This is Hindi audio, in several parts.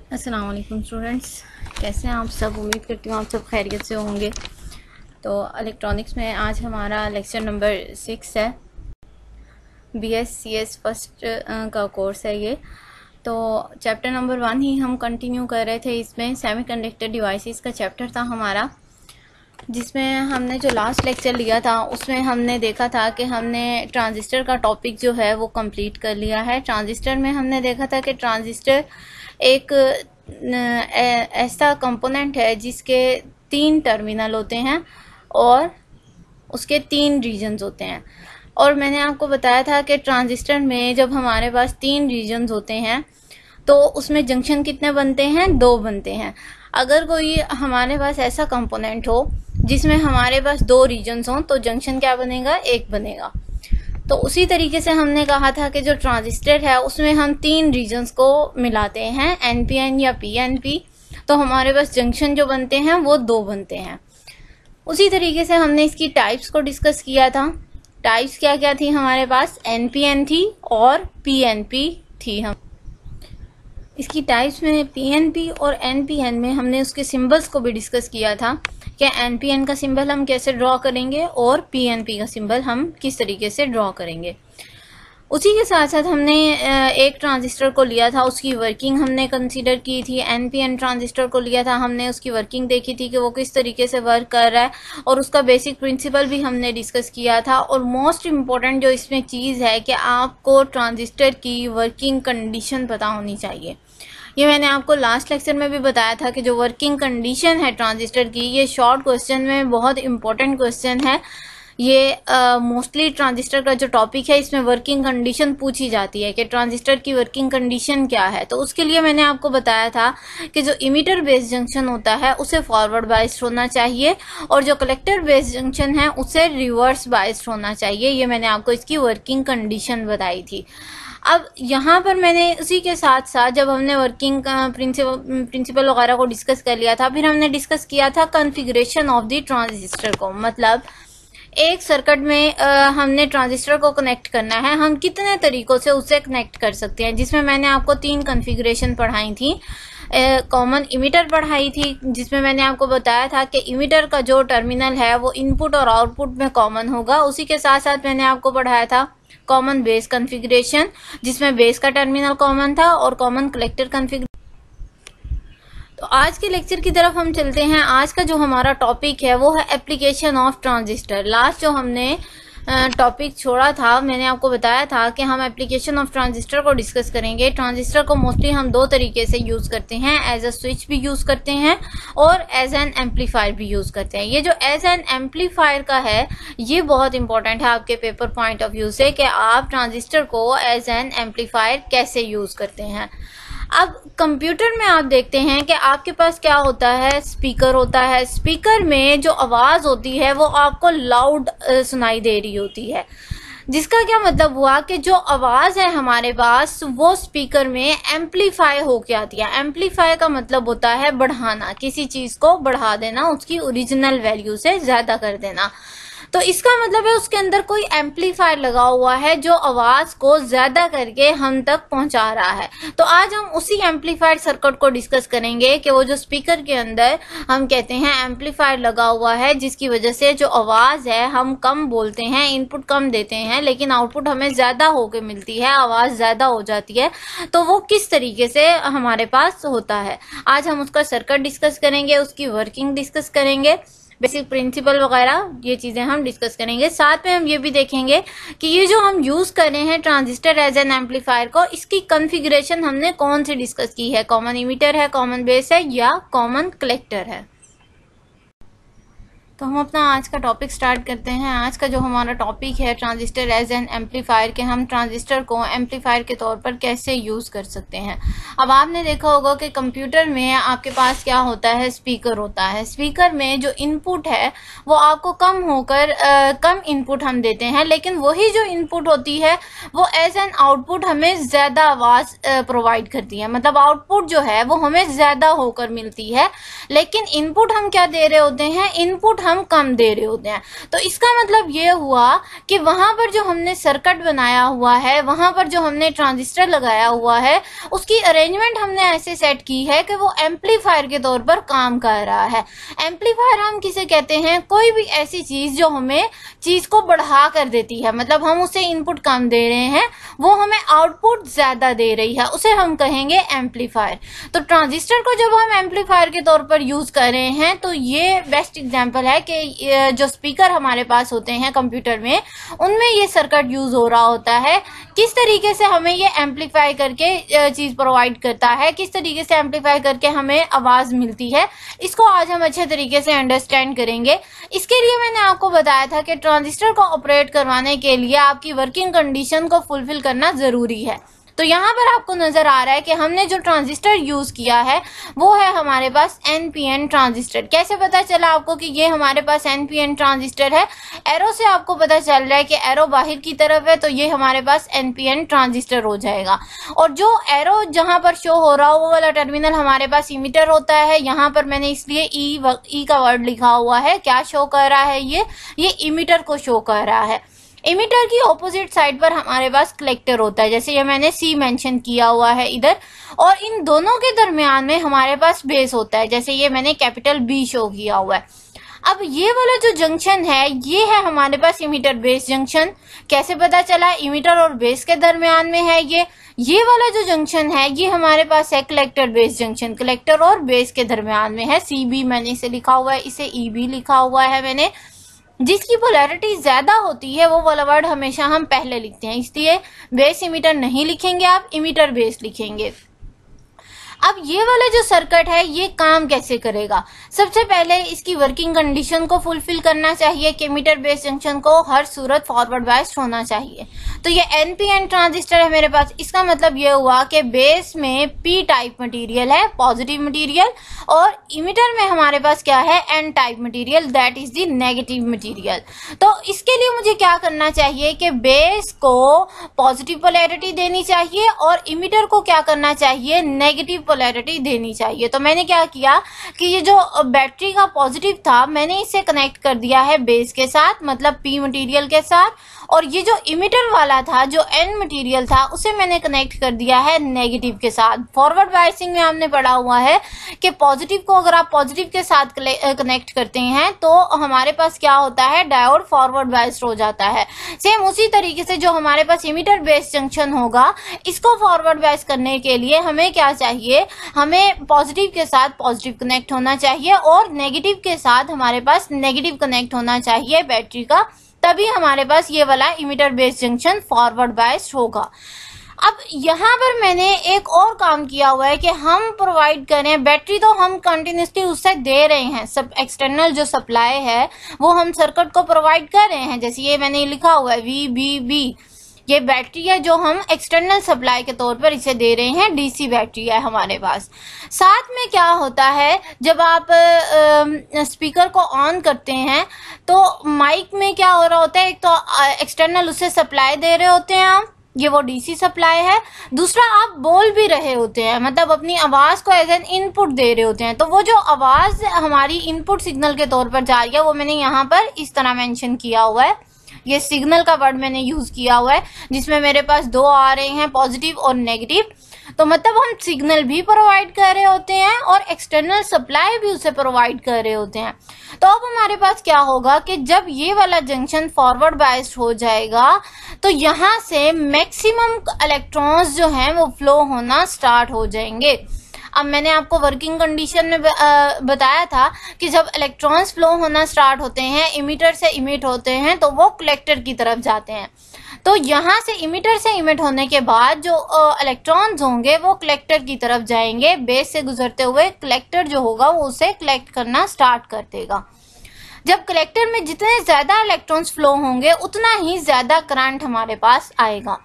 अस्सलाम वालेकुम स्टूडेंट्स, कैसे हैं आप सब। उम्मीद करती हूँ आप सब खैरियत से होंगे। तो इलेक्ट्रॉनिक्स में आज हमारा लेक्चर नंबर 6 है। BScs फर्स्ट का कोर्स है ये। तो चैप्टर नंबर 1 ही हम कंटिन्यू कर रहे थे। इसमें सेमीकंडक्टर डिवाइसेस का चैप्टर था हमारा, जिसमें हमने जो लास्ट लेक्चर लिया था उसमें हमने देखा था कि हमने ट्रांजिस्टर का टॉपिक जो है वो कंप्लीट कर लिया है। ट्रांजिस्टर में हमने देखा था कि ट्रांजिस्टर एक ऐसा कंपोनेंट है जिसके 3 टर्मिनल होते हैं और उसके 3 रीजन्स होते हैं। और मैंने आपको बताया था कि ट्रांजिस्टर में जब हमारे पास 3 रीजन्स होते हैं तो उसमें जंक्शन कितने बनते हैं? 2 बनते हैं। अगर कोई हमारे पास ऐसा कंपोनेंट हो जिसमें हमारे पास 2 रीजन्स हों तो जंक्शन क्या बनेगा? 1 बनेगा। तो उसी तरीके से हमने कहा था कि जो ट्रांजिस्टर है उसमें हम 3 रीजन्स को मिलाते हैं, NPN या PNP, तो हमारे पास जंक्शन जो बनते हैं वो 2 बनते हैं। उसी तरीके से हमने इसकी टाइप्स को डिस्कस किया था। टाइप्स क्या क्या थी हमारे पास? NPN थी और PNP थी। हम इसकी टाइप्स में PNP और NPN में हमने उसके सिंबल्स को भी डिस्कस किया था कि NPN का सिंबल हम कैसे ड्रॉ करेंगे और PNP का सिंबल हम किस तरीके से ड्रॉ करेंगे। उसी के साथ साथ हमने एक ट्रांजिस्टर को लिया था, उसकी वर्किंग हमने कंसीडर की थी। NPN ट्रांजिस्टर को लिया था, हमने उसकी वर्किंग देखी थी कि वो किस तरीके से वर्क कर रहा है और उसका बेसिक प्रिंसिपल भी हमने डिस्कस किया था। और मोस्ट इम्पॉर्टेंट जो इसमें चीज़ है कि आपको ट्रांजिस्टर की वर्किंग कंडीशन पता होनी चाहिए। ये मैंने आपको लास्ट लेक्चर में भी बताया था कि जो वर्किंग कंडीशन है ट्रांजिस्टर की, ये शॉर्ट क्वेश्चन में बहुत इंपॉर्टेंट क्वेश्चन है। ये मोस्टली ट्रांजिस्टर का जो टॉपिक है इसमें वर्किंग कंडीशन पूछी जाती है कि ट्रांजिस्टर की वर्किंग कंडीशन क्या है। तो उसके लिए मैंने आपको बताया था कि जो इमीटर बेस्ड जंक्शन होता है उसे फॉरवर्ड बाइस्ड होना चाहिए और जो कलेक्टर बेस्ड जंक्शन है उसे रिवर्स बाइस्ड होना चाहिए। ये मैंने आपको इसकी वर्किंग कंडीशन बताई थी। अब यहाँ पर मैंने उसी के साथ साथ जब हमने वर्किंग प्रिंसिपल वगैरह को डिस्कस कर लिया था, फिर हमने डिस्कस किया था कॉन्फ़िगरेशन ऑफ द ट्रांजिस्टर को। मतलब एक सर्किट में हमने ट्रांजिस्टर को कनेक्ट करना है, हम कितने तरीकों से उसे कनेक्ट कर सकते हैं, जिसमें मैंने आपको 3 कॉन्फ़िगरेशन पढ़ाई थी। कॉमन इमीटर पढ़ाई थी, जिसमें मैंने आपको बताया था कि इमीटर का जो टर्मिनल है वो इनपुट और आउटपुट में कॉमन होगा। उसी के साथ साथ मैंने आपको पढ़ाया था कॉमन बेस कॉन्फ़िगरेशन, जिसमें बेस का टर्मिनल कॉमन था, और कॉमन कलेक्टर कॉन्फ़िगरेशन। तो आज के लेक्चर की तरफ हम चलते हैं। आज का जो हमारा टॉपिक है वो है एप्लीकेशन ऑफ ट्रांजिस्टर। लास्ट जो हमने टॉपिक छोड़ा था, मैंने आपको बताया था कि हम एप्लीकेशन ऑफ ट्रांजिस्टर को डिस्कस करेंगे। ट्रांजिस्टर को मोस्टली हम 2 तरीके से यूज़ करते हैं, एज अ स्विच भी यूज़ करते हैं और एज एन एम्पलीफायर भी यूज़ करते हैं। ये जो एज एन एम्पलीफायर का है ये बहुत इंपॉर्टेंट है आपके पेपर पॉइंट ऑफ व्यू से कि आप ट्रांजिस्टर को एज एन एम्पलीफायर कैसे यूज़ करते हैं। अब कंप्यूटर में आप देखते हैं कि आपके पास क्या होता है? स्पीकर होता है। स्पीकर में जो आवाज़ होती है वो आपको लाउड सुनाई दे रही होती है, जिसका क्या मतलब हुआ कि जो आवाज़ है हमारे पास वो स्पीकर में एम्पलीफाई होके आती है। एम्पलीफाई का मतलब होता है बढ़ाना, किसी चीज़ को बढ़ा देना, उसकी ओरिजिनल वैल्यू से ज़्यादा कर देना। तो इसका मतलब है उसके अंदर कोई एम्पलीफायर लगा हुआ है जो आवाज़ को ज़्यादा करके हम तक पहुंचा रहा है। तो आज हम उसी एम्पलीफायर सर्किट को डिस्कस करेंगे कि वो जो स्पीकर के अंदर हम कहते हैं एम्पलीफायर लगा हुआ है, जिसकी वजह से जो आवाज़ है हम कम बोलते हैं, इनपुट कम देते हैं, लेकिन आउटपुट हमें ज़्यादा होकर मिलती है, आवाज़ ज़्यादा हो जाती है। तो वो किस तरीके से हमारे पास होता है, आज हम उसका सर्किट डिस्कस करेंगे, उसकी वर्किंग डिस्कस करेंगे, बेसिक प्रिंसिपल वगैरह ये चीज़ें हम डिस्कस करेंगे। साथ में हम ये भी देखेंगे कि ये जो हम यूज़ कर रहे हैं ट्रांजिस्टर एज एन एम्पलीफायर को, इसकी कॉन्फ़िगरेशन हमने कौन सी डिस्कस की है? कॉमन इमीटर है, कॉमन बेस है या कॉमन कलेक्टर है। तो हम अपना आज का टॉपिक स्टार्ट करते हैं। आज का जो हमारा टॉपिक है ट्रांजिस्टर एज एन एम्पलीफायर, के हम ट्रांजिस्टर को एम्पलीफायर के तौर पर कैसे यूज़ कर सकते हैं। अब आपने देखा होगा कि कंप्यूटर में आपके पास क्या होता है? स्पीकर होता है। स्पीकर में जो इनपुट है वो आपको कम होकर कम इनपुट हम देते हैं, लेकिन वही जो इनपुट होती है वो एज एन आउटपुट हमें ज़्यादा आवाज़ प्रोवाइड करती है। मतलब आउटपुट जो है वो हमें ज़्यादा होकर मिलती है, लेकिन इनपुट हम क्या दे रहे होते हैं? इनपुट हम कम दे रहे होते हैं। तो इसका मतलब ये हुआ कि वहां पर जो हमने सर्किट बनाया हुआ है, वहां पर जो हमने ट्रांजिस्टर लगाया हुआ है, उसकी अरेंजमेंट हमने ऐसे सेट की है कि वो एम्पलीफायर के तौर पर काम कर रहा है। एम्पलीफायर हम किसे कहते हैं? कोई भी ऐसी चीज जो हमें चीज को बढ़ा कर देती है, मतलब हम उसे इनपुट कम दे रहे हैं, वो हमें आउटपुट ज्यादा दे रही है, उसे हम कहेंगे एम्पलीफायर। तो ट्रांजिस्टर को जब हम एम्पलीफायर के तौर पर यूज कर रहे हैं तो ये बेस्ट एग्जांपल है कि जो स्पीकर हमारे पास होते हैं कंप्यूटर में, उनमें ये सर्किट यूज हो रहा होता है। किस तरीके से हमें ये एम्पलीफाई करके चीज प्रोवाइड करता है, किस तरीके से एम्पलीफाई करके हमें आवाज मिलती है, इसको आज हम अच्छे तरीके से अंडरस्टैंड करेंगे। इसके लिए मैंने आपको बताया था कि ट्रांजिस्टर को ऑपरेट करवाने के लिए आपकी वर्किंग कंडीशन को फुलफिल करना जरूरी है। तो यहाँ पर आपको नजर आ रहा है कि हमने जो ट्रांजिस्टर यूज किया है वो है हमारे पास एनपीएन ट्रांजिस्टर। कैसे पता चला आपको कि ये हमारे पास एनपीएन ट्रांजिस्टर है? एरो से आपको पता चल रहा है कि एरो बाहर की तरफ है, तो ये हमारे पास एनपीएन ट्रांजिस्टर हो जाएगा। और जो एरो जहां पर शो हो रहा हो वो वाला टर्मिनल हमारे पास इमीटर होता है। यहाँ पर मैंने इसलिए ई का वर्ड लिखा हुआ है। क्या शो कर रहा है? ये इमीटर को शो कर रहा है। इमीटर की ऑपोजिट साइड पर हमारे पास कलेक्टर होता है, जैसे ये मैंने सी मेंशन किया हुआ है इधर, और इन दोनों के दरमियान में हमारे पास बेस होता है, जैसे ये मैंने कैपिटल बी शो किया हुआ है। अब ये वाला जो जंक्शन है ये है हमारे पास इमीटर बेस जंक्शन। कैसे पता चला? इमीटर और बेस के दरमियान में है ये वाला जो जंक्शन है ये हमारे पास है कलेक्टर बेस जंक्शन। कलेक्टर और बेस के दरमियान में है। सी बी मैंने इसे लिखा हुआ है, इसे ई बी लिखा हुआ है मैंने। जिसकी पोलैरिटी ज्यादा होती है वो वाला वर्ड हमेशा हम पहले लिखते हैं, इसलिए बेस इमीटर नहीं लिखेंगे आप, इमीटर बेस लिखेंगे। अब ये वाला जो सर्किट है ये काम कैसे करेगा? सबसे पहले इसकी वर्किंग कंडीशन को फुलफिल करना चाहिए कि इमीटर बेस जंक्शन को हर सूरत फॉरवर्ड बायस्ड होना चाहिए। तो ये एनपीएन ट्रांजिस्टर है मेरे पास। इसका मतलब ये हुआ कि बेस में पी टाइप मटेरियल है, पॉजिटिव मटेरियल, और इमीटर में हमारे पास क्या है? N type material, that is the negative material. तो इसके लिए मुझे क्या करना चाहिए कि बेस को पॉजिटिव पोलैरिटी देनी चाहिए और इमीटर को क्या करना चाहिए? नेगेटिव पोलैरिटी देनी चाहिए। तो मैंने क्या किया कि ये जो बैटरी का पॉजिटिव था मैंने इसे कनेक्ट कर दिया है बेस के साथ, मतलब पी मटेरियल के साथ, और ये जो इमीटर वाला था जो एन मटेरियल था उसे मैंने कनेक्ट कर दिया है नेगेटिव के साथ। फॉरवर्ड बायसिंग में हमने पढ़ा हुआ है कि पॉजिटिव को अगर आप पॉजिटिव के साथ कनेक्ट करते हैं तो हमारे पास क्या होता है? डायोड फॉरवर्ड बायस्ड हो जाता है। सेम उसी तरीके से जो हमारे पास इमीटर बेस जंक्शन होगा, इसको फॉरवर्ड बायस करने के लिए हमें क्या चाहिए? हमें पॉजिटिव के साथ पॉजिटिव कनेक्ट होना चाहिए और नेगेटिव के साथ हमारे पास नेगेटिव कनेक्ट होना चाहिए बैटरी का, तभी हमारे पास ये वाला emitter base junction forward biased होगा। अब यहाँ पर मैंने एक और काम किया हुआ है कि हम प्रोवाइड करें, बैटरी तो हम कंटिन्यूसली उससे दे रहे हैं, सब एक्सटर्नल जो सप्लाई है वो हम सर्किट को प्रोवाइड कर रहे हैं। जैसे ये मैंने लिखा हुआ है VBB, ये बैटरी है जो हम एक्सटर्नल सप्लाई के तौर पर इसे दे रहे हैं, डीसी बैटरी है हमारे पास। साथ में क्या होता है, जब आप स्पीकर को ऑन करते हैं तो माइक में क्या हो रहा होता है? एक तो एक्सटर्नल उसे सप्लाई दे रहे होते हैं आप, ये वो डीसी सप्लाई है। दूसरा आप बोल भी रहे होते हैं, मतलब अपनी आवाज को एज एन इनपुट दे रहे होते हैं। तो वो जो आवाज हमारी इनपुट सिग्नल के तौर पर जा रही है वो मैंने यहाँ पर इस तरह मेंशन किया हुआ है। ये सिग्नल का वर्ड मैंने यूज किया हुआ है जिसमें मेरे पास दो आ रहे हैं, पॉजिटिव और नेगेटिव। तो मतलब हम सिग्नल भी प्रोवाइड कर रहे होते हैं और एक्सटर्नल सप्लाई भी उसे प्रोवाइड कर रहे होते हैं। तो अब हमारे पास क्या होगा कि जब ये वाला जंक्शन फॉरवर्ड बायस्ड हो जाएगा तो यहाँ से मैक्सिमम इलेक्ट्रॉन्स जो हैं वो फ्लो होना स्टार्ट हो जाएंगे। अब मैंने आपको वर्किंग कंडीशन में बताया था कि जब इलेक्ट्रॉन्स फ्लो होना स्टार्ट होते हैं, इमीटर से इमिट होते हैं, तो वो कलेक्टर की तरफ जाते हैं। तो यहाँ से इमीटर से इमिट होने के बाद जो इलेक्ट्रॉन्स होंगे वो कलेक्टर की तरफ जाएंगे। बेस से गुजरते हुए कलेक्टर जो होगा वो उसे कलेक्ट करना स्टार्ट कर देगा। जब कलेक्टर में जितने ज्यादा इलेक्ट्रॉन्स फ्लो होंगे उतना ही ज्यादा करंट हमारे पास आएगा।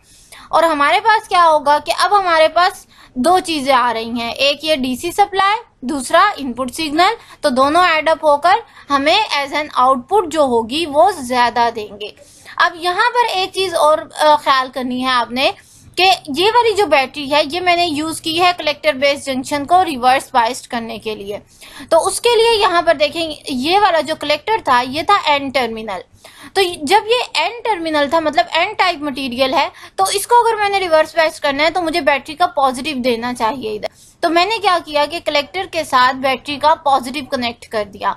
और हमारे पास क्या होगा कि अब हमारे पास दो चीजें आ रही हैं, एक ये डीसी सप्लाई, दूसरा इनपुट सिग्नल। तो दोनों एडअप होकर हमें एज एन आउटपुट जो होगी वो ज्यादा देंगे। अब यहाँ पर एक चीज और ख्याल करनी है आपने कि ये वाली जो बैटरी है ये मैंने यूज की है कलेक्टर बेस जंक्शन को रिवर्स बाइस्ड करने के लिए। तो उसके लिए यहाँ पर देखेंगे ये वाला जो कलेक्टर था ये था एन टर्मिनल। तो जब ये एन टर्मिनल था मतलब एन टाइप मटेरियल है, तो इसको अगर मैंने रिवर्स बाइस्ड करना है तो मुझे बैटरी का पॉजिटिव देना चाहिए इधर। तो मैंने क्या किया कि कलेक्टर के साथ बैटरी का पॉजिटिव कनेक्ट कर दिया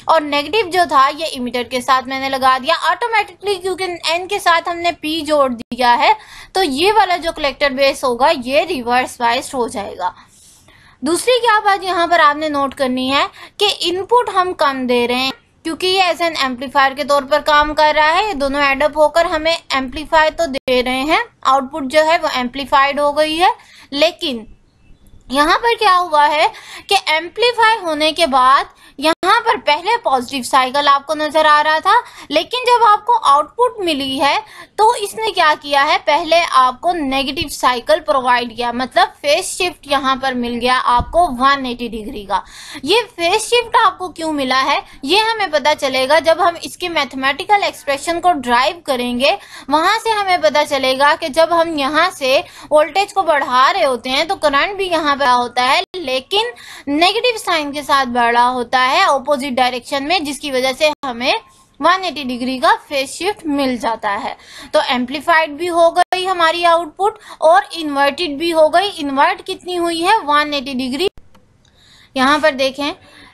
और नेगेटिव जो था ये इमिटर के साथ मैंने लगा दिया ऑटोमेटिकली, क्योंकि एन के साथ हमने पी जोड़ दिया है तो ये वाला जो कलेक्टर बेस होगा ये रिवर्स बाइस्ड हो जाएगा। दूसरी क्या बात यहाँ पर आपने नोट करनी है कि इनपुट हम कम दे रहे हैं क्योंकि ये एज एन एम्पलीफायर के तौर पर काम कर रहा है। ये दोनों एडअप होकर हमें एम्पलीफाई तो दे रहे हैं, आउटपुट जो है वो एम्पलीफाइड हो गई है। लेकिन यहाँ पर क्या हुआ है कि एम्पलीफाई होने के बाद यहाँ पर पहले पॉजिटिव साइकिल आपको नजर आ रहा था, लेकिन जब आपको आउटपुट मिली है तो इसने क्या किया है, पहले आपको नेगेटिव साइकिल प्रोवाइड किया, मतलब फेज शिफ्ट यहाँ पर मिल गया आपको 180 डिग्री का। ये फेज शिफ्ट आपको क्यों मिला है ये हमें पता चलेगा जब हम इसके मैथमेटिकल एक्सप्रेशन को ड्राइव करेंगे। वहां से हमें पता चलेगा कि जब हम यहाँ से वोल्टेज को बढ़ा रहे होते हैं तो करंट भी यहाँ पर होता है, लेकिन नेगेटिव साइन के साथ बढ़ा होता है ऑपोजिट डायरेक्शन में, जिसकी वजह से हमें 180 डिग्री का फेज शिफ्ट मिल जाता है। तो एम्पलीफाइड भी हो गई हमारी आउटपुट और इन्वर्टेड भी हो गई। इन्वर्ट कितनी हुई है 180 डिग्री। यहाँ पर देखें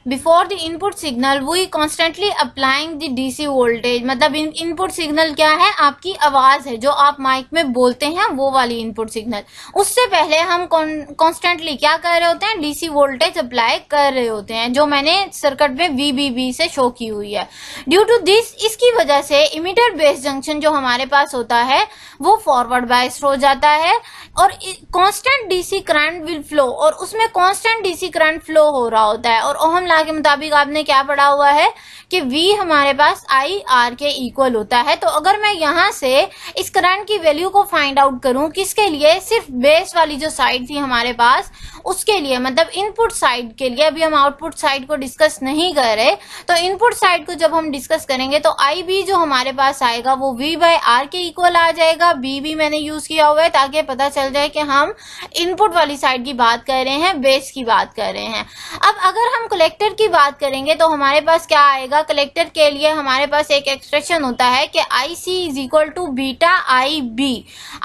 before the input signal we constantly applying the DC voltage, मतलब इनपुट सिग्नल क्या है, आपकी आवाज है जो आप माइक में बोलते हैं वो वाली इनपुट सिग्नल। उससे पहले हम कॉन्स्टेंटली क्या कर रहे होते हैं, डीसी वोल्टेज अप्लाई कर रहे होते हैं, जो मैंने सर्किट में वीबीबी से शो की हुई है। ड्यू टू दिस, इसकी वजह से इमिटर बेस जंक्शन जो हमारे पास होता है वो फॉरवर्ड बाइस्ड हो जाता है और constant DC current will flow, और उसमें कांस्टेंट डीसी करंट फ्लो हो रहा होता है। और ओहम लॉ के मुताबिक आपने क्या पढ़ा हुआ है कि V हमारे पास IR के इक्वल होता है। तो अगर मैं यहाँ से इस करंट की वैल्यू को फाइंड आउट करूं, किसके लिए, सिर्फ बेस वाली जो साइड थी हमारे पास उसके लिए, मतलब इनपुट साइड के लिए, अभी हम आउटपुट साइड को डिस्कस नहीं कर रहे, तो इनपुट साइड को जब हम डिस्कस करेंगे तो IB जो हमारे पास आएगा वो V/R के इक्वल आ जाएगा। B भी मैंने यूज किया हुआ है ताकि पता चल जाए कि हम इनपुट वाली साइड की बात कर रहे हैं, बेस की बात कर रहे हैं। अब अगर हम कलेक्टर की बात करेंगे तो हमारे पास क्या आएगा, कलेक्टर के लिए हमारे पास एक एक्सप्रेशन होता है कि IC is equal to beta IB।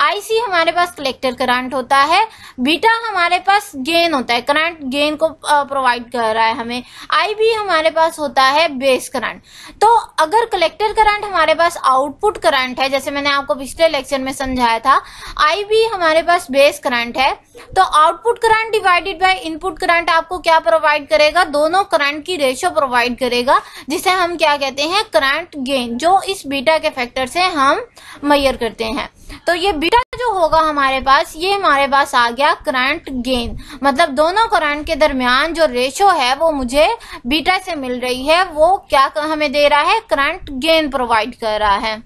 IC हमारे पास कलेक्टर करंट होता है, बीटा हमारे पास गेन होता है, करंट गेन को प्रोवाइड कर रहा है हमें, IB हमारे पास होता है बेस करंट। तो अगर कलेक्टर करंट हमारे पास आउटपुट करंट है, जैसे मैंने आपको पिछले लेक्चर में समझाया था, IB हमारे पास बेस करंट है, तो output current divided by input current आपको क्या प्रोवाइड करेगा, दोनों करंट की रेशियो प्रोवाइड करेगा, जिसे हम क्या कहते हैं, करंट गेन, जो इस बीटा के फैक्टर से हम मेजर करते हैं। तो ये बीटा जो होगा हमारे पास, ये हमारे पास आ गया करंट गेन, मतलब दोनों करंट के दरमियान जो रेशियो है वो मुझे बीटा से मिल रही है, वो क्या हमें दे रहा है, करंट गेन प्रोवाइड कर रहा है।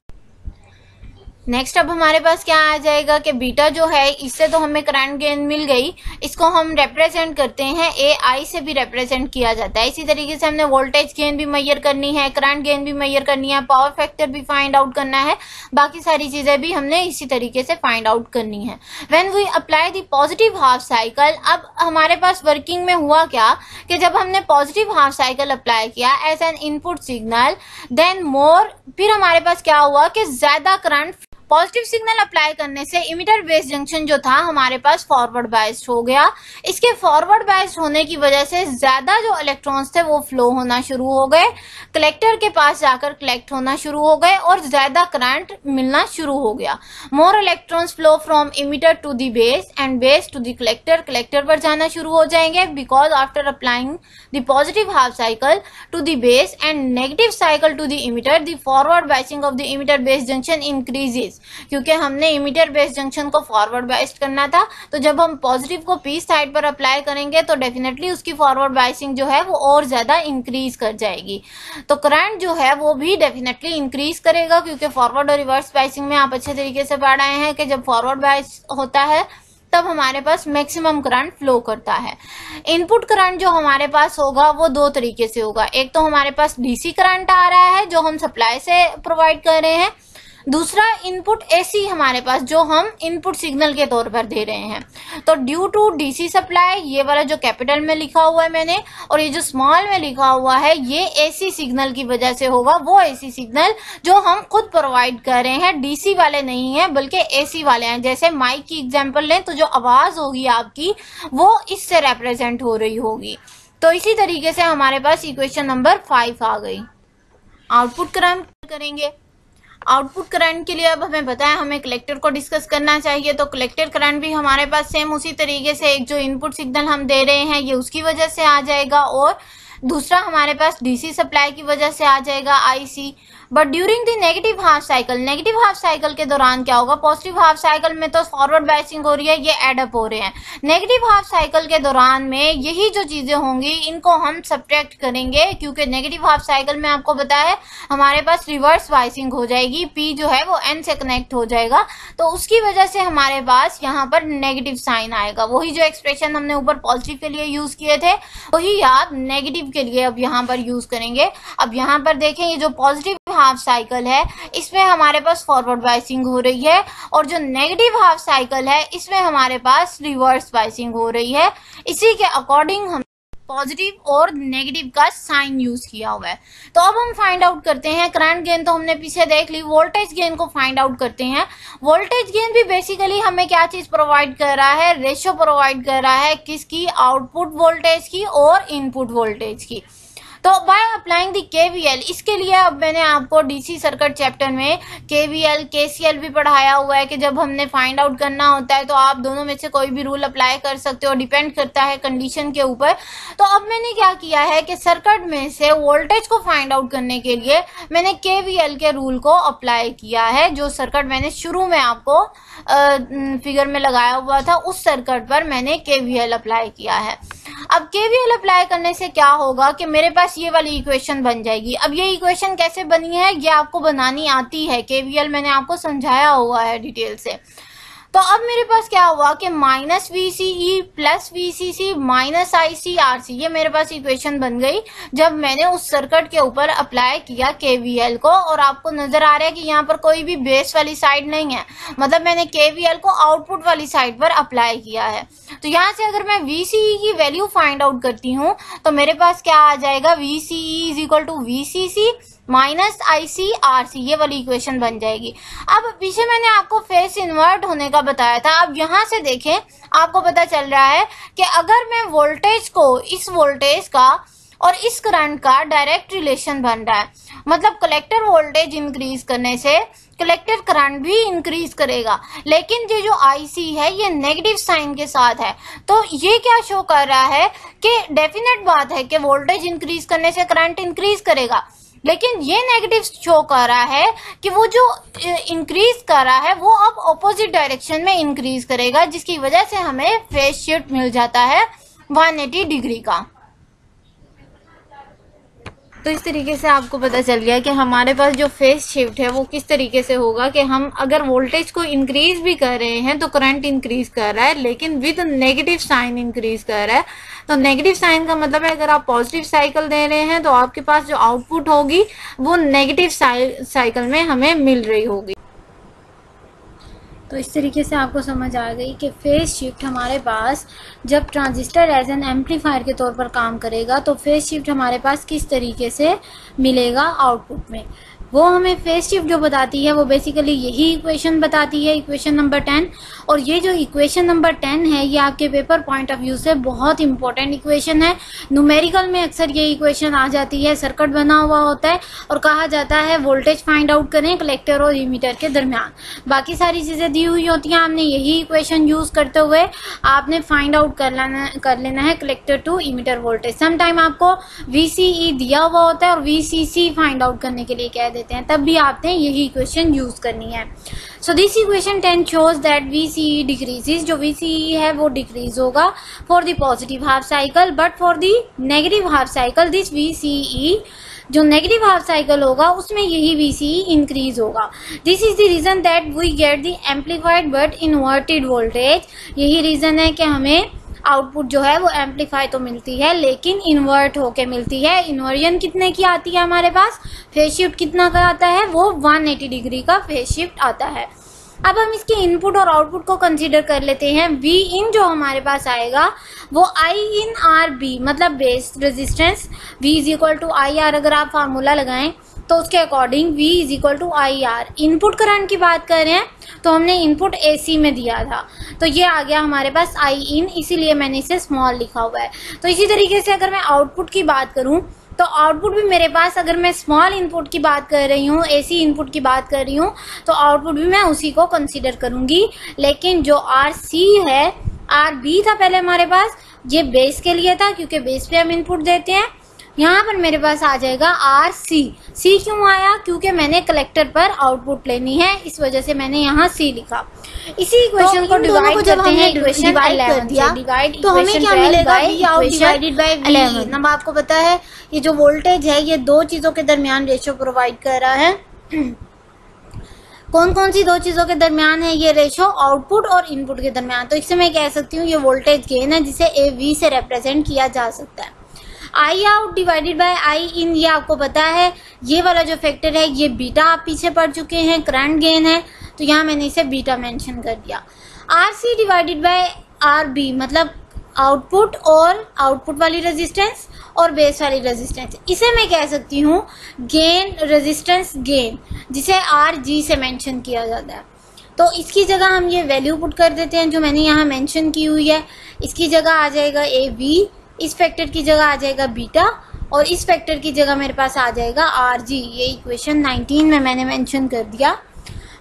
नेक्स्ट अब हमारे पास क्या आ जाएगा कि बीटा जो है इससे तो हमें करंट गेन मिल गई, इसको हम रिप्रेजेंट करते हैं AI से भी रिप्रेजेंट किया जाता है। इसी तरीके से हमने वोल्टेज गेन भी मेजर करनी है, करंट गेन भी मेजर करनी है, पावर फैक्टर भी फाइंड आउट करना है, बाकी सारी चीजें भी हमने इसी तरीके से फाइंड आउट करनी है। When we apply the positive half cycle, अब हमारे पास वर्किंग में हुआ क्या कि जब हमने पॉजिटिव हाफ साइकिल अप्लाई किया as an input signal, then more, फिर हमारे पास क्या हुआ कि ज्यादा करंट, पॉजिटिव सिग्नल अप्लाई करने से इमिटर बेस जंक्शन जो था हमारे पास फॉरवर्ड बाइस्ड हो गया। इसके फॉरवर्ड बाइस्ड होने की वजह से ज्यादा जो इलेक्ट्रॉन्स थे वो फ्लो होना शुरू हो गए, कलेक्टर के पास जाकर कलेक्ट होना शुरू हो गए और ज्यादा करंट मिलना शुरू हो गया। More electrons flow from emitter to the base and base to the collector, collector पर जाना शुरू हो जाएंगे, because after applying the positive half cycle to the base and negative cycle to the emitter, the forward biasing of the emitter base junction increases. क्योंकि हमने इमिटर बेस जंक्शन को फॉरवर्ड बाइस्ड करना था, तो जब हम पॉजिटिव को पी साइड पर अप्लाई करेंगे तो डेफिनेटली उसकी फॉरवर्ड बाइसिंग जो है वो और ज्यादा इंक्रीज कर जाएगी। तो करंट जो है वो भी डेफिनेटली इंक्रीज करेगा, क्योंकि फॉरवर्ड और रिवर्स बाइसिंग में आप अच्छे तरीके से पढ़ आए हैं कि जब फॉरवर्ड बाइस होता है तब हमारे पास मैक्सिमम करंट फ्लो करता है। इनपुट करंट जो हमारे पास होगा वो दो तरीके से होगा, एक तो हमारे पास डीसी करंट आ रहा है जो हम सप्लाई से प्रोवाइड कर रहे हैं, दूसरा इनपुट एसी हमारे पास जो हम इनपुट सिग्नल के तौर पर दे रहे हैं। तो ड्यू टू डीसी सप्लाई, ये वाला जो कैपिटल में लिखा हुआ है मैंने और ये जो स्मॉल में लिखा हुआ है ये एसी सिग्नल की वजह से होगा। वो एसी सिग्नल जो हम खुद प्रोवाइड कर रहे हैं, डीसी वाले नहीं है बल्कि एसी वाले हैं। जैसे माइक की एग्जांपल लें तो जो आवाज होगी आपकी वो इससे रिप्रेजेंट हो रही होगी। तो इसी तरीके से हमारे पास इक्वेशन नंबर 5 आ गई। आउटपुट करंट करेंगे। आउटपुट करंट के लिए अब हमें पता है हमें कलेक्टर को डिस्कस करना चाहिए। तो कलेक्टर करंट भी हमारे पास सेम उसी तरीके से एक जो इनपुट सिग्नल हम दे रहे हैं ये उसकी वजह से आ जाएगा और दूसरा हमारे पास डीसी सप्लाई की वजह से आ जाएगा IC. But during the negative half cycle, negative half cycle के दौरान क्या होगा, पॉजिटिव हाफ साइकिल में तो फॉरवर्ड बायसिंग हो रही है, ये एड अप हो रहे हैं। नेगेटिव हाफ साइकिल के दौरान में यही जो चीजें होंगी इनको हम सब्ट्रैक्ट करेंगे क्योंकि नेगेटिव हाफ साइकिल में आपको पता है हमारे पास रिवर्स बायसिंग हो जाएगी, पी जो है वो एन से कनेक्ट हो जाएगा। तो उसकी वजह से हमारे पास यहाँ पर नेगेटिव साइन आएगा। वही जो एक्सप्रेशन हमने ऊपर पॉजिटिव के लिए यूज किए थे वही आप नेगेटिव के लिए अब यहाँ पर यूज करेंगे। अब यहाँ पर देखें ये जो पॉजिटिव हाफ साइकिल है इसमें हमारे पास फॉरवर्ड बायसिंग हो रही है और जो नेगेटिव हाफ साइकिल है इसमें हमारे पास रिवर्स बायसिंग हो रही है। इसी के अकॉर्डिंग हम पॉजिटिव और नेगेटिव का साइन यूज किया हुआ है। तो अब हम फाइंड आउट करते हैं करंट गेन तो हमने पीछे देख ली, वोल्टेज गेन को फाइंड आउट करते हैं। वोल्टेज गेन भी बेसिकली हमें क्या चीज प्रोवाइड कर रहा है, रेशियो प्रोवाइड कर रहा है किसकी, आउटपुट वोल्टेज की और इनपुट वोल्टेज की। तो बाय अप्लाइंग द केवीएल, इसके लिए अब मैंने आपको डीसी सर्किट चैप्टर में केवीएल केसीएल भी पढ़ाया हुआ है कि जब हमने फाइंड आउट करना होता है तो आप दोनों में से कोई भी रूल अप्लाई कर सकते हो, डिपेंड करता है कंडीशन के ऊपर। तो अब मैंने क्या किया है कि सर्किट में से वोल्टेज को फाइंड आउट करने के लिए मैंने केवीएल के रूल को अप्लाई किया है। जो सर्किट मैंने शुरू में आपको फिगर में लगाया हुआ था उस सर्किट पर मैंने केवीएल अप्लाई किया है। अब केवीएल अप्लाई करने से क्या होगा कि मेरे पास ये वाली इक्वेशन बन जाएगी। अब ये इक्वेशन कैसे बनी है ये आपको बनानी आती है, केवीएल मैंने आपको समझाया हुआ है डिटेल से। तो अब मेरे पास क्या हुआ कि minus VCE plus VCC minus ICRC, ये मेरे पास इक्वेशन बन गई जब मैंने उस सर्किट के ऊपर अप्लाई किया केवीएल को। और आपको नजर आ रहा है कि यहाँ पर कोई भी बेस वाली साइड नहीं है, मतलब मैंने केवीएल को आउटपुट वाली साइड पर अप्लाई किया है। तो यहाँ से अगर मैं VCE की वैल्यू फाइंड आउट करती हूँ तो मेरे पास क्या आ जाएगा, VCE is equal to VCC minus ICRC, ये वाली इक्वेशन बन जाएगी। अब पीछे मैंने आपको फेस इन्वर्ट होने का बताया था। अब यहाँ से देखें आपको पता चल रहा है कि अगर मैं वोल्टेज को, इस वोल्टेज का और इस करंट का डायरेक्ट रिलेशन बन रहा है, मतलब कलेक्टर वोल्टेज इंक्रीज करने से कलेक्टर करंट भी इंक्रीज करेगा, लेकिन ये जो IC है ये नेगेटिव साइन के साथ है। तो ये क्या शो कर रहा है कि डेफिनेट बात है कि वोल्टेज इंक्रीज करने से करंट इंक्रीज करेगा, लेकिन ये नेगेटिव शो कर रहा है कि वो जो इंक्रीज कर रहा है वो अब ऑपोजिट डायरेक्शन में इंक्रीज करेगा, जिसकी वजह से हमें फेज शिफ्ट मिल जाता है 180 डिग्री का। तो इस तरीके से आपको पता चल गया कि हमारे पास जो फेज शिफ्ट है वो किस तरीके से होगा कि हम अगर वोल्टेज को इंक्रीज भी कर रहे हैं तो करंट इंक्रीज कर रहा है, लेकिन विद नेगेटिव साइन इंक्रीज कर रहा है। तो नेगेटिव साइन का मतलब है अगर आप पॉजिटिव साइकिल दे रहे हैं तो आपके पास जो आउटपुट होगी वो नेगेटिव साइकिल में हमें मिल रही होगी। तो इस तरीके से आपको समझ आ गई कि फेज शिफ्ट हमारे पास जब ट्रांजिस्टर एज एन एम्पलीफायर के तौर पर काम करेगा तो फेज शिफ्ट हमारे पास किस तरीके से मिलेगा आउटपुट में। वो हमें फेज शिफ्ट जो बताती है वो बेसिकली यही इक्वेशन बताती है, इक्वेशन नंबर 10। और ये जो इक्वेशन नंबर 10 है ये आपके पेपर पॉइंट ऑफ व्यू से बहुत इंपॉर्टेंट इक्वेशन है। न्यूमेरिकल में अक्सर ये इक्वेशन आ जाती है, सर्किट बना हुआ होता है और कहा जाता है वोल्टेज फाइंड आउट करें कलेक्टर और इमीटर के दरमियान। बाकी सारी चीज़ें दी हुई होती हैं, आपने यही इक्वेशन यूज़ करते हुए आपने फाइंड आउट कर लेना है collector to emitter voltage. Sometime आपको VCE दिया हुआ होता है और VCC फाइंड आउट करने के लिए कह देते हैं, तब भी आपने यही इक्वेशन यूज करनी है। So this equation 10 shows that VCE decreases, जो VCE है वो डिक्रीज होगा for the positive half cycle, but for the negative half cycle this VCE, जो नेगेटिव हाफ साइकिल होगा उसमें यही VCE इंक्रीज होगा। This is the reason that we get the amplified but inverted voltage. यही रीजन है कि हमें आउटपुट जो है वो एम्पलीफाई तो मिलती है लेकिन इन्वर्ट होके मिलती है। इन्वर्जन कितने की आती है हमारे पास, फेज शिफ्ट कितना का आता है, वो 180 डिग्री का फेज शिफ्ट आता है। अब हम इसके इनपुट और आउटपुट को कंसीडर कर लेते हैं। वी इन जो हमारे पास आएगा वो आई इन आर बी, मतलब base resistance V is equal to I R. अगर आप फार्मूला लगाएं तो उसके according V is equal to I R. Input current की बात कर रहे हैं तो हमने इनपुट AC में दिया था, तो ये आ गया हमारे पास आई इन, इसीलिए मैंने इसे स्मॉल लिखा हुआ है। तो इसी तरीके से अगर मैं आउटपुट की बात करूं तो आउटपुट भी मेरे पास, अगर मैं स्मॉल इनपुट की बात कर रही हूँ, AC इनपुट की बात कर रही हूँ, तो आउटपुट भी मैं उसी को कंसीडर करूंगी। लेकिन जो RC है, RB था पहले हमारे पास, ये बेस के लिए था क्योंकि बेस पे हम इनपुट देते हैं। यहाँ पर मेरे पास आ जाएगा RC। C क्यों आया, क्योंकि मैंने कलेक्टर पर आउटपुट लेनी है, इस वजह से मैंने यहाँ C लिखा। इसी इक्वेशन को डिवाइड करते हैं, इक्वेशन डिवाइड कर दिया तो हमें क्या मिलेगा, V out divided by V इन। अब आपको पता है ये जो वोल्टेज है ये दो चीजों के दरमियान रेशियो प्रोवाइड कर रहा है। कौन कौन सी दो चीजों के दरमियान है ये रेशियो, आउटपुट और इनपुट के दरमियान। तो इससे मैं कह सकती हूँ ये वोल्टेज गेन है जिसे AV से रिप्रेजेंट किया जा सकता है। आई आउट डिवाइडेड बाय आई इन, ये आपको पता है ये वाला जो फैक्टर है ये बीटा आप पीछे पढ़ चुके हैं, करंट गेन है, तो यहाँ मैंने इसे बीटा मेंशन कर दिया। RC डिवाइडेड बाय RB, मतलब आउटपुट और आउटपुट वाली रेजिस्टेंस और बेस वाली रेजिस्टेंस, इसे मैं कह सकती हूँ गेन, रेजिस्टेंस गेन, जिसे RG से मेंशन किया जाता है। तो इसकी जगह हम ये वैल्यू पुट कर देते हैं जो मैंने यहाँ मेंशन की हुई है। इसकी जगह आ जाएगा AV, इस फैक्टर की जगह आ जाएगा बीटा और इस फैक्टर की जगह मेरे पास आ जाएगा RG। ये इक्वेशन 19 में मैंने मेंशन कर दिया।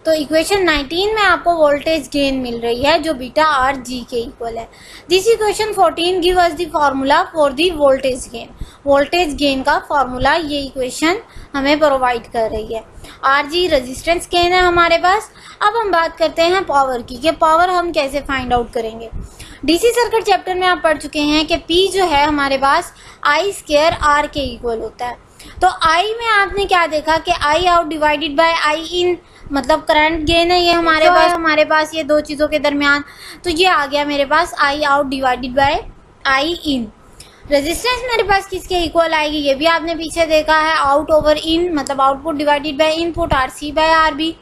तो इक्वेशन 19 में आपको वोल्टेज गेन मिल रही है जो बीटा RG के इक्वल है। This equation 14 give us the formula for the voltage gain. Voltage gain का फार्मूला ये इक्वेशन हमें प्रोवाइड कर रही है। RG रेजिस्टेंस गेन है हमारे पास। अब हम बात करते हैं पावर की, कि पावर हम कैसे फाइंड आउट करेंगे। DC सर्किट चैप्टर में आप पढ़ चुके हैं कि P जो है हमारे पास I स्क्वायर R के इक्वल होता है। तो I में आपने क्या देखा कि I out divided by I इन, मतलब करंट गेन है ये हमारे पास ये दो चीज़ों के दरमियान, तो ये आ गया मेरे पास I out divided by I in. Resistance मेरे पास किसके इक्वल आएगी ये भी आपने पीछे देखा है, आउट ओवर इन, मतलब output divided by input, RC by RB।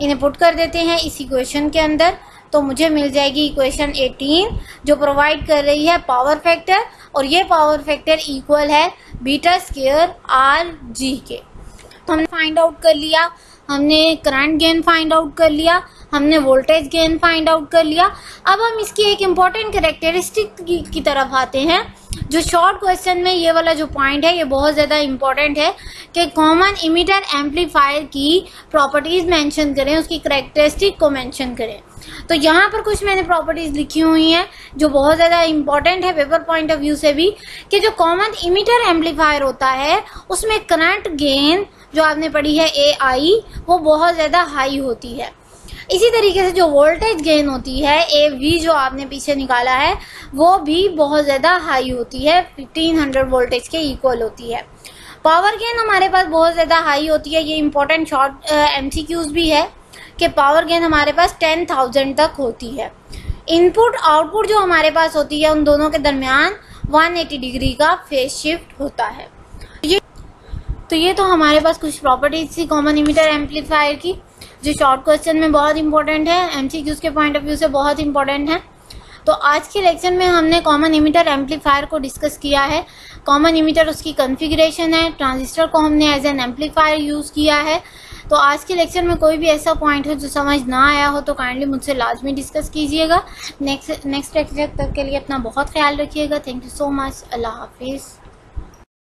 इन्हें पुट कर देते हैं इस इक्वेशन के अंदर, तो मुझे मिल जाएगी इक्वेशन 18 जो प्रोवाइड कर रही है पावर फैक्टर, और ये पावर फैक्टर इक्वल है बीटा स्क्वायर RG के। तो हमने फाइंड आउट कर लिया, हमने करंट गेन फाइंड आउट कर लिया, हमने वोल्टेज गेन फाइंड आउट कर लिया। अब हम इसकी एक इम्पॉर्टेंट कैरेक्टरिस्टिक की तरफ आते हैं। जो शॉर्ट क्वेश्चन में ये वाला जो पॉइंट है ये बहुत ज़्यादा इम्पॉर्टेंट है कि कॉमन इमिटर एम्पलीफायर की प्रॉपर्टीज़ मेंशन करें, उसकी कैरेक्टरिस्टिक को मेंशन करें। तो यहाँ पर कुछ मैंने प्रॉपर्टीज़ लिखी हुई हैं जो बहुत ज़्यादा इम्पॉर्टेंट है पेपर पॉइंट ऑफ व्यू से भी, कि जो कॉमन इमिटर एम्पलीफायर होता है उसमें करंट गेन जो आपने पढ़ी है AI, वो बहुत ज़्यादा हाई होती है। इसी तरीके से जो वोल्टेज गेन होती है AV जो आपने पीछे निकाला है वो भी बहुत ज़्यादा हाई होती है, 1500 वोल्टेज के इक्वल होती है। पावर गेन हमारे पास बहुत ज़्यादा हाई होती है, ये इंपॉर्टेंट शॉर्ट MCQs भी है कि पावर गेन हमारे पास 10,000 तक होती है। इनपुट आउटपुट जो हमारे पास होती है उन दोनों के दरमियान 180 डिग्री का फेज शिफ्ट होता है। तो ये तो हमारे पास कुछ प्रॉपर्टीज थी कॉमन इमिटर एम्पलीफायर की, जो शॉर्ट क्वेश्चन में बहुत इंपॉर्टेंट है, MCQs के पॉइंट ऑफ व्यू से बहुत इंपॉर्टेंट है। तो आज के लेक्चर में हमने कॉमन इमिटर एम्पलीफायर को डिस्कस किया है। कॉमन इमिटर उसकी कॉन्फ़िगरेशन है, ट्रांजिस्टर को हमने एज एन एम्पलीफायर यूज़ किया है। तो आज के लेक्चर में कोई भी ऐसा पॉइंट हो जो समझ ना आया हो तो काइंडली मुझसे लाजमी डिस्कस कीजिएगा। नेक्स्ट लेक्चर तक के लिए अपना बहुत ख्याल रखिएगा। Thank you so much. अल्लाह हाफिज़।